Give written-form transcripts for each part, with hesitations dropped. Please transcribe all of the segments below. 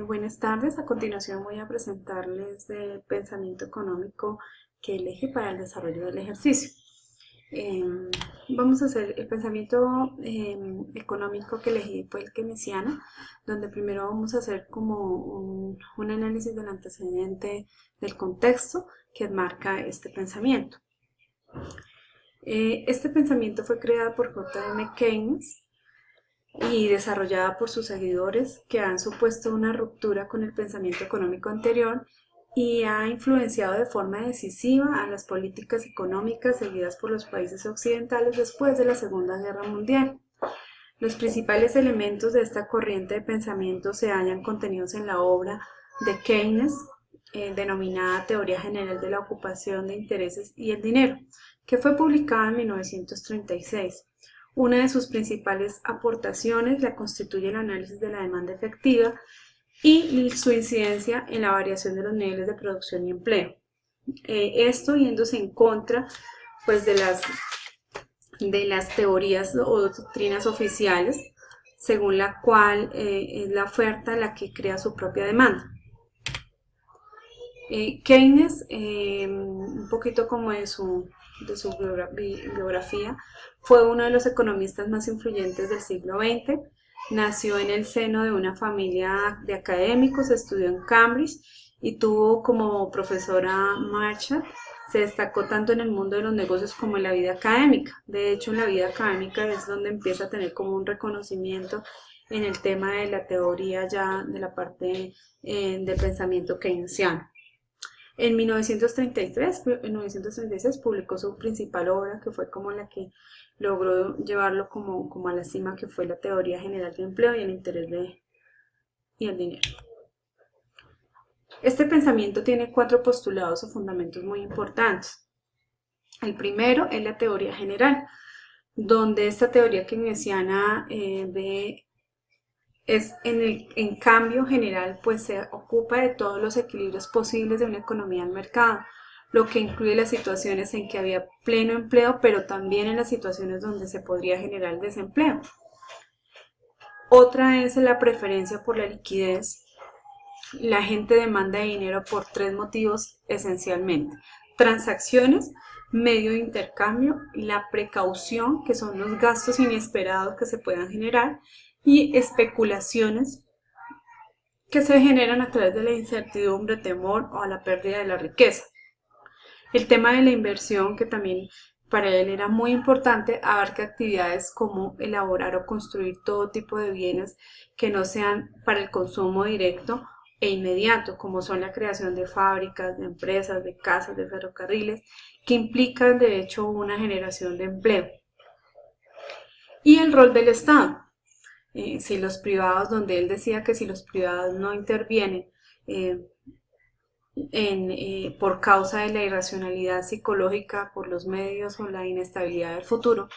Buenas tardes, a continuación voy a presentarles el pensamiento económico que elegí para el desarrollo del ejercicio. Vamos a hacer el pensamiento económico que elegí fue el keynesiano, donde primero vamos a hacer como un análisis del antecedente del contexto que marca este pensamiento. Este pensamiento fue creado por J.M. Keynes y desarrollada por sus seguidores que han supuesto una ruptura con el pensamiento económico anterior y ha influenciado de forma decisiva a las políticas económicas seguidas por los países occidentales después de la Segunda Guerra Mundial. Los principales elementos de esta corriente de pensamiento se hallan contenidos en la obra de Keynes, denominada Teoría General de la Ocupación de Intereses y el Dinero, que fue publicada en 1936. Una de sus principales aportaciones la constituye el análisis de la demanda efectiva y su incidencia en la variación de los niveles de producción y empleo. Esto yéndose en contra pues, de las teorías o doctrinas oficiales, según la cual es la oferta la que crea su propia demanda. Keynes, un poquito como de su biografía, fue uno de los economistas más influyentes del siglo XX. Nació en el seno de una familia de académicos, estudió en Cambridge y tuvo como profesora Marshall. Se destacó tanto en el mundo de los negocios como en la vida académica. De hecho, en la vida académica es donde empieza a tener como un reconocimiento en el tema de la teoría ya de la parte del pensamiento keynesiano. En 1936 publicó su principal obra, que fue como la que logró llevarlo como a la cima, que fue la Teoría General del Empleo y el Interés y el Dinero. Este pensamiento tiene 4 postulados o fundamentos muy importantes. El primero es la teoría general, donde esta teoría keynesiana en cambio general, pues se ocupa de todos los equilibrios posibles de una economía del mercado, lo que incluye las situaciones en que había pleno empleo, pero también en las situaciones donde se podría generar desempleo. Otra es la preferencia por la liquidez. La gente demanda dinero por 3 motivos esencialmente: transacciones, medio de intercambio, la precaución, que son los gastos inesperados que se puedan generar, y especulaciones que se generan a través de la incertidumbre, temor o a la pérdida de la riqueza. El tema de la inversión, que también para él era muy importante, abarca actividades como elaborar o construir todo tipo de bienes que no sean para el consumo directo e inmediato, como son la creación de fábricas, de empresas, de casas, de ferrocarriles, que implican de hecho una generación de empleo. Y el rol del Estado. Si los privados, donde él decía que si los privados no intervienen por causa de la irracionalidad psicológica, por los medios o la inestabilidad del futuro,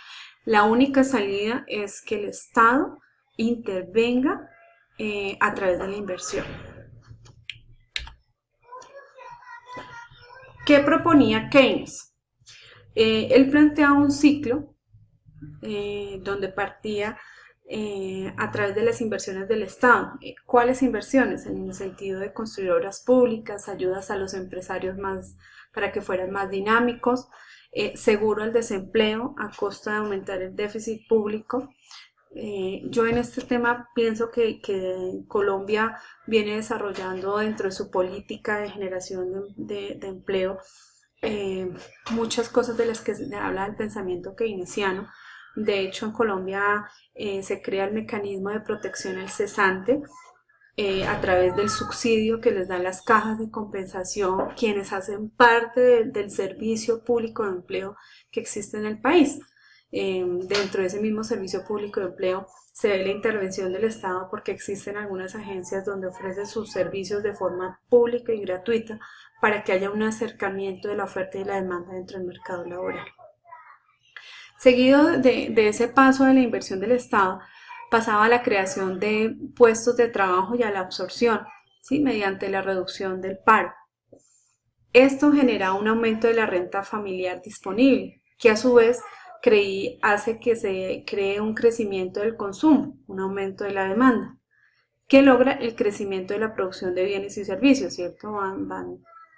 la única salida es que el Estado intervenga a través de la inversión. ¿Qué proponía Keynes? Él planteaba un ciclo donde partía a través de las inversiones del Estado. ¿Cuáles inversiones? En el sentido de construir obras públicas, ayudas a los empresarios para que fueran más dinámicos, seguro al desempleo a costa de aumentar el déficit público. Yo en este tema pienso que Colombia viene desarrollando dentro de su política de generación de empleo muchas cosas de las que se habla del pensamiento keynesiano. De hecho, en Colombia se crea el mecanismo de protección al cesante a través del subsidio que les dan las cajas de compensación, quienes hacen parte del servicio público de empleo que existe en el país. Dentro de ese mismo servicio público de empleo se ve la intervención del Estado porque existen algunas agencias donde ofrecen sus servicios de forma pública y gratuita para que haya un acercamiento de la oferta y la demanda dentro del mercado laboral. Seguido de ese paso de la inversión del Estado, pasaba a la creación de puestos de trabajo y a la absorción, ¿sí?, mediante la reducción del paro. Esto genera un aumento de la renta familiar disponible, que a su vez hace que se cree un crecimiento del consumo, un aumento de la demanda. que logra el crecimiento de la producción de bienes y servicios, ¿cierto?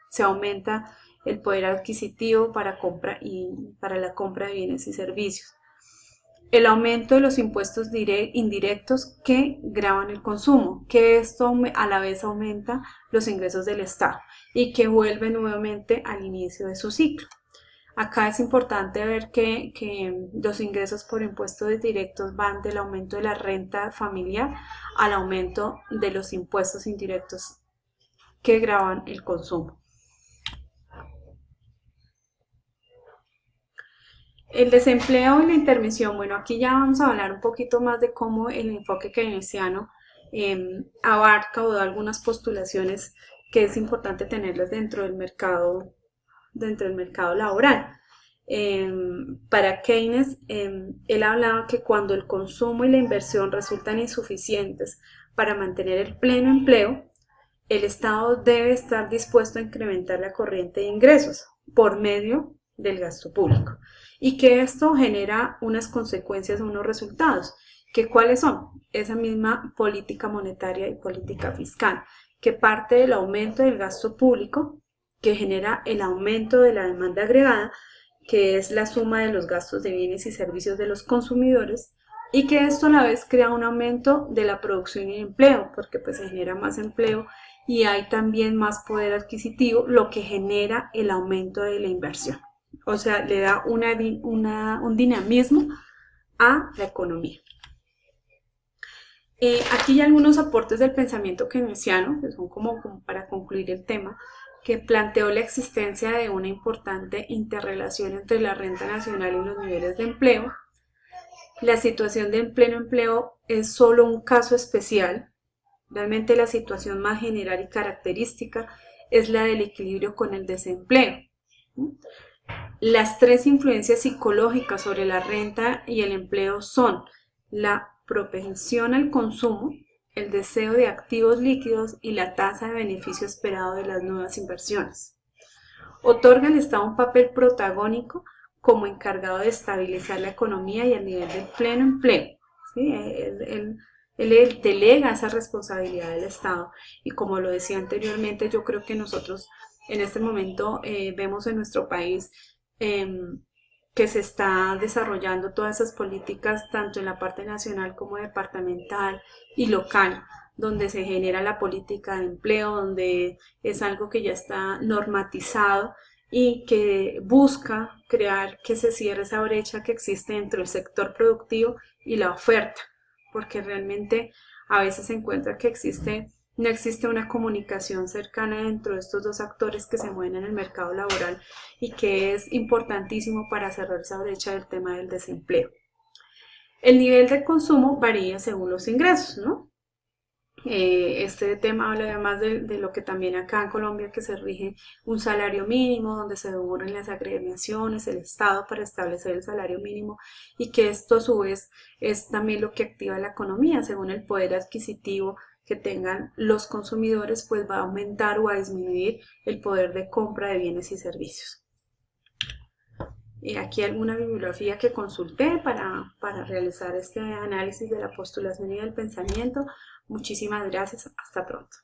Se aumenta el poder adquisitivo para la compra de bienes y servicios. El aumento de los impuestos indirectos que gravan el consumo, que esto a la vez aumenta los ingresos del Estado y que vuelve nuevamente al inicio de su ciclo. Acá es importante ver que los ingresos por impuestos directos van del aumento de la renta familiar al aumento de los impuestos indirectos que gravan el consumo. El desempleo y la intervención, bueno, aquí ya vamos a hablar un poquito más de cómo el enfoque keynesiano abarca o da algunas postulaciones que es importante tenerlas dentro del mercado laboral. Para Keynes, él hablaba que cuando el consumo y la inversión resultan insuficientes para mantener el pleno empleo, el Estado debe estar dispuesto a incrementar la corriente de ingresos por medio del gasto público y que esto genera unas consecuencias, unos resultados, que ¿cuáles son? Esa misma política monetaria y política fiscal, que parte del aumento del gasto público, que genera el aumento de la demanda agregada, que es la suma de los gastos de bienes y servicios de los consumidores, y que esto a la vez crea un aumento de la producción y el empleo, porque pues se genera más empleo y hay también más poder adquisitivo, lo que genera el aumento de la inversión. O sea, le da un dinamismo a la economía. Aquí hay algunos aportes del pensamiento keynesiano, que son como para concluir el tema, que planteó la existencia de una importante interrelación entre la renta nacional y los niveles de empleo. La situación de pleno empleo es solo un caso especial. Realmente la situación más general y característica es la del equilibrio con el desempleo. Las tres influencias psicológicas sobre la renta y el empleo son la propensión al consumo, el deseo de activos líquidos y la tasa de beneficio esperado de las nuevas inversiones. Otorga al Estado un papel protagónico como encargado de estabilizar la economía y el nivel del pleno empleo. ¿Sí? Él delega esa responsabilidad del Estado y como lo decía anteriormente, yo creo que nosotros en este momento vemos en nuestro país que se está desarrollando todas esas políticas tanto en la parte nacional como departamental y local, donde se genera la política de empleo, donde es algo que ya está normatizado y que busca crear que se cierre esa brecha que existe entre el sector productivo y la oferta, porque realmente a veces se encuentra que no existe una comunicación cercana entre de estos dos actores que se mueven en el mercado laboral y que es importantísimo para cerrar esa brecha del tema del desempleo. El nivel de consumo varía según los ingresos, ¿no? Este tema habla además de lo que también acá en Colombia que se rige un salario mínimo, donde se devuelven las agremiaciones, el Estado para establecer el salario mínimo y que esto a su vez es también lo que activa la economía, según el poder adquisitivo que tengan los consumidores, pues va a aumentar o a disminuir el poder de compra de bienes y servicios. Aquí alguna bibliografía que consulté para realizar este análisis de la postulación y del pensamiento. Muchísimas gracias. Hasta pronto.